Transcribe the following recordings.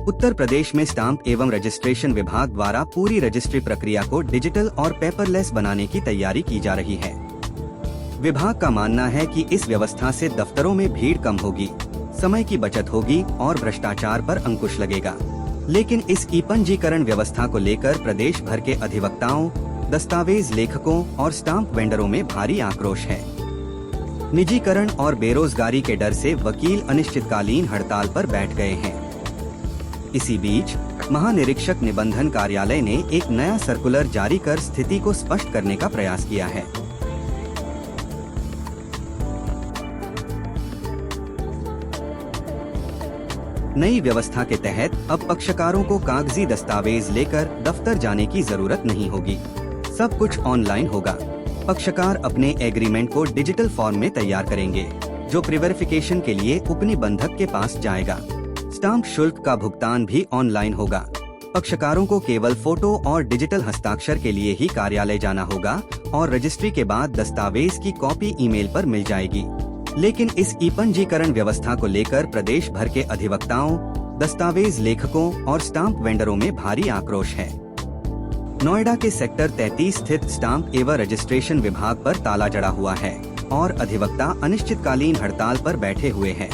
उत्तर प्रदेश में स्टाम्प एवं रजिस्ट्रेशन विभाग द्वारा पूरी रजिस्ट्री प्रक्रिया को डिजिटल और पेपरलेस बनाने की तैयारी की जा रही है। विभाग का मानना है कि इस व्यवस्था से दफ्तरों में भीड़ कम होगी, समय की बचत होगी और भ्रष्टाचार पर अंकुश लगेगा। लेकिन इस ई-पंजीकरण व्यवस्था को लेकर प्रदेश भर के अधिवक्ताओं, दस्तावेज लेखकों और स्टाम्प वेंडरों में भारी आक्रोश है। निजीकरण और बेरोजगारी के डर से वकील अनिश्चितकालीन हड़ताल पर बैठ गए हैं। इसी बीच महानिरीक्षक निबंधन कार्यालय ने एक नया सर्कुलर जारी कर स्थिति को स्पष्ट करने का प्रयास किया है। नई व्यवस्था के तहत अब पक्षकारों को कागजी दस्तावेज लेकर दफ्तर जाने की जरूरत नहीं होगी। सब कुछ ऑनलाइन होगा। पक्षकार अपने एग्रीमेंट को डिजिटल फॉर्म में तैयार करेंगे, जो प्रीवेरिफिकेशन के लिए उपनिबंधक के पास जाएगा। स्टाम्प शुल्क का भुगतान भी ऑनलाइन होगा। पक्षकारों को केवल फोटो और डिजिटल हस्ताक्षर के लिए ही कार्यालय जाना होगा और रजिस्ट्री के बाद दस्तावेज की कॉपी ईमेल पर मिल जाएगी। लेकिन इस ई-पंजीकरण व्यवस्था को लेकर प्रदेश भर के अधिवक्ताओं, दस्तावेज लेखकों और स्टाम्प वेंडरों में भारी आक्रोश है। नोएडा के सेक्टर 33 स्थित स्टाम्प एवं रजिस्ट्रेशन विभाग पर ताला जड़ा हुआ है और अधिवक्ता अनिश्चितकालीन हड़ताल पर बैठे हुए हैं।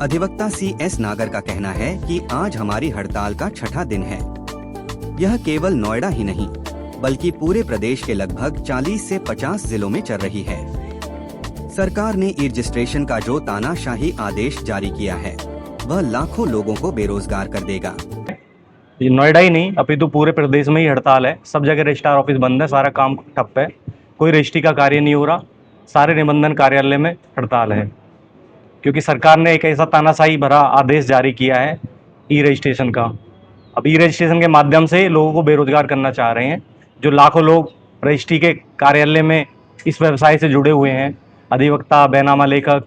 अधिवक्ता CS नागर का कहना है कि आज हमारी हड़ताल का 6ठा दिन है। यह केवल नोएडा ही नहीं, बल्कि पूरे प्रदेश के लगभग 40 से 50 जिलों में चल रही है। सरकार ने ई रजिस्ट्रेशन का जो तानाशाही आदेश जारी किया है, वह लाखों लोगों को बेरोजगार कर देगा। ये नोएडा ही नहीं, अभी तो पूरे प्रदेश में ही हड़ताल है। सब जगह रजिस्ट्रार ऑफिस बंद है, सारा काम ठप है, कोई रजिस्ट्री का कार्य नहीं हो रहा। सारे निबंधन कार्यालय में हड़ताल है, क्योंकि सरकार ने एक ऐसा तानाशाही भरा आदेश जारी किया है ई रजिस्ट्रेशन का। अब ई रजिस्ट्रेशन के माध्यम से लोगों को बेरोजगार करना चाह रहे हैं। जो लाखों लोग रजिस्ट्री के कार्यालय में इस व्यवसाय से जुड़े हुए हैं, अधिवक्ता, बैनामा लेखक,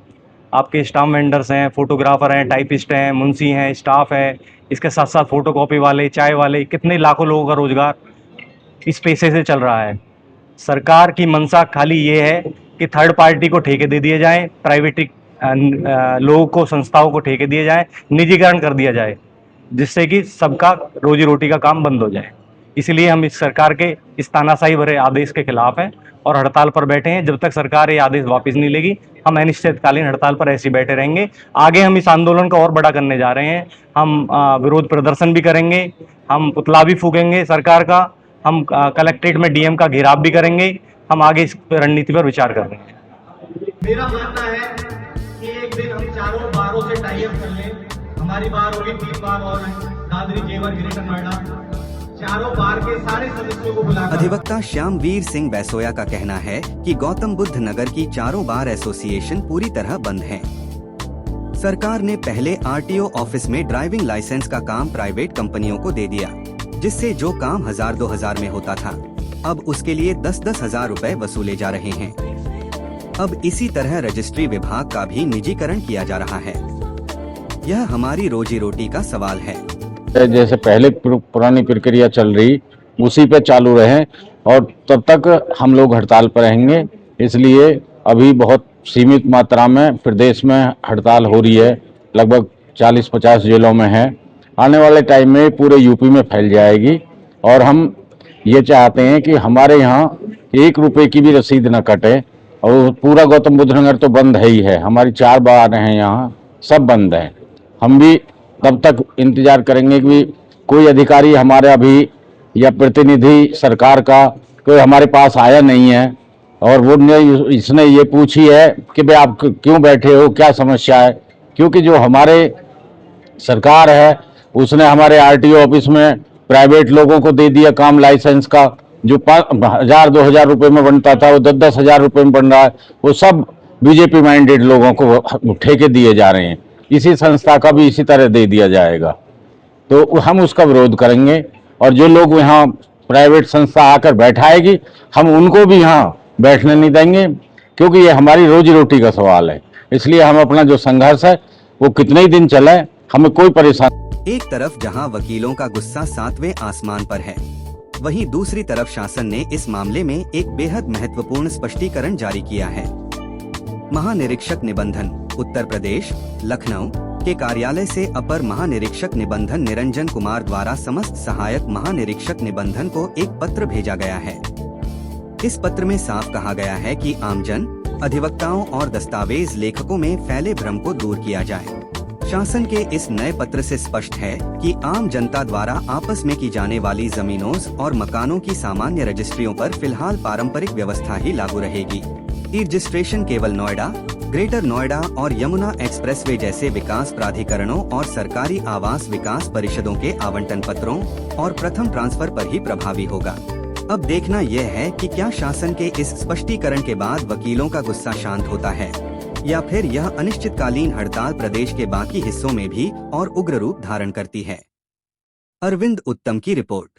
आपके स्टाम्प वेंडर्स हैं, फोटोग्राफर हैं, टाइपिस्ट हैं, मुंशी हैं, स्टाफ है, इसके साथ साथ फोटोकॉपी वाले, चाय वाले, कितने लाखों लोगों का रोजगार इस पैसे से चल रहा है। सरकार की मंशा खाली ये है कि थर्ड पार्टी को ठेके दे दिए जाएं, प्राइवेट लोगों को, संस्थाओं को ठेके दिए जाएं, निजीकरण कर दिया जाए, जिससे कि सबका रोजी रोटी का काम बंद हो जाए। इसलिए हम इस सरकार के इस तानाशाही भरे आदेश के खिलाफ हैं और हड़ताल पर बैठे हैं। जब तक सरकार ये आदेश वापस नहीं लेगी, हम अनिश्चितकालीन हड़ताल पर ऐसे बैठे रहेंगे। आगे हम इस आंदोलन को और बड़ा करने जा रहे हैं। हम विरोध प्रदर्शन भी करेंगे, हम पुतला भी फूकेंगे सरकार का, हम कलेक्ट्रेट में DM का घेराव भी करेंगे। हम आगे इस रणनीति पर विचार कर रहे हैं। मेरा मानना है कि एक दिन हम चारों बारों से टाई अप कर लें। हमारी बार होगी 3 बार और है, दादरी, जेवर, ग्रेटर नोएडा, चारों बार के सारे सदस्यों को बुलाकर। अधिवक्ता श्यामवीर सिंह बैसोया का कहना है कि गौतम बुद्ध नगर की चारों बार एसोसिएशन पूरी तरह बंद है। सरकार ने पहले RTO ऑफिस में ड्राइविंग लाइसेंस का काम प्राइवेट कंपनियों को दे दिया, जिससे जो काम 1000-2000 में होता था, अब उसके लिए 10-10 हजार रुपए वसूले जा रहे हैं। अब इसी तरह रजिस्ट्री विभाग का भी निजीकरण किया जा रहा है। यह हमारी रोजी रोटी का सवाल है। जैसे पहले पुरानी प्रक्रिया चल रही, उसी पे चालू रहे और तब तक हम लोग हड़ताल पर रहेंगे। इसलिए अभी बहुत सीमित मात्रा में प्रदेश में हड़ताल हो रही है, लगभग 40-50 जिलों में है। आने वाले टाइम में पूरे यूपी में फैल जाएगी और हम ये चाहते हैं कि हमारे यहाँ 1 रुपए की भी रसीद न कटे। और पूरा गौतम बुद्ध नगर तो बंद है ही है, हमारी 4 बार हैं यहाँ, सब बंद है। हम भी तब तक इंतजार करेंगे कि कोई अधिकारी हमारे अभी या प्रतिनिधि सरकार का कोई हमारे पास आया नहीं है और वो इसने ये पूछी है कि भाई आप क्यों बैठे हो, क्या समस्या है। क्योंकि जो हमारे सरकार है उसने हमारे RTO ऑफिस में प्राइवेट लोगों को दे दिया काम लाइसेंस का, जो 1000-2000 रुपये में बनता था वो 10-10 हजार रुपये में बन रहा है। वो सब BJP माइंडेड लोगों को ठेके दिए जा रहे हैं। इसी संस्था का भी इसी तरह दे दिया जाएगा, तो हम उसका विरोध करेंगे। और जो लोग यहाँ प्राइवेट संस्था आकर बैठाएगी, हम उनको भी यहाँ बैठने नहीं देंगे, क्योंकि ये हमारी रोजी रोटी का सवाल है। इसलिए हम अपना जो संघर्ष है वो कितने ही दिन चले, हमें कोई परेशानी। एक तरफ जहां वकीलों का गुस्सा 7वें आसमान पर है, वहीं दूसरी तरफ शासन ने इस मामले में एक बेहद महत्वपूर्ण स्पष्टीकरण जारी किया है। महानिरीक्षक निबंधन उत्तर प्रदेश, लखनऊ के कार्यालय से अपर महानिरीक्षक निबंधन निरंजन कुमार द्वारा समस्त सहायक महानिरीक्षक निबंधन को एक पत्र भेजा गया है। इस पत्र में साफ कहा गया है कि आमजन, अधिवक्ताओं और दस्तावेज लेखकों में फैले भ्रम को दूर किया जाए। शासन के इस नए पत्र से स्पष्ट है कि आम जनता द्वारा आपस में की जाने वाली जमीनों और मकानों की सामान्य रजिस्ट्रियों पर फिलहाल पारंपरिक व्यवस्था ही लागू रहेगी। ई रजिस्ट्रेशन केवल नोएडा, ग्रेटर नोएडा और यमुना एक्सप्रेसवे जैसे विकास प्राधिकरणों और सरकारी आवास विकास परिषदों के आवंटन पत्रों और प्रथम ट्रांसफर पर ही प्रभावी होगा। अब देखना यह है कि क्या शासन के इस स्पष्टीकरण के बाद वकीलों का गुस्सा शांत होता है या फिर यह अनिश्चितकालीन हड़ताल प्रदेश के बाकी हिस्सों में भी और उग्र रूप धारण करती है। अरविंद उत्तम की रिपोर्ट।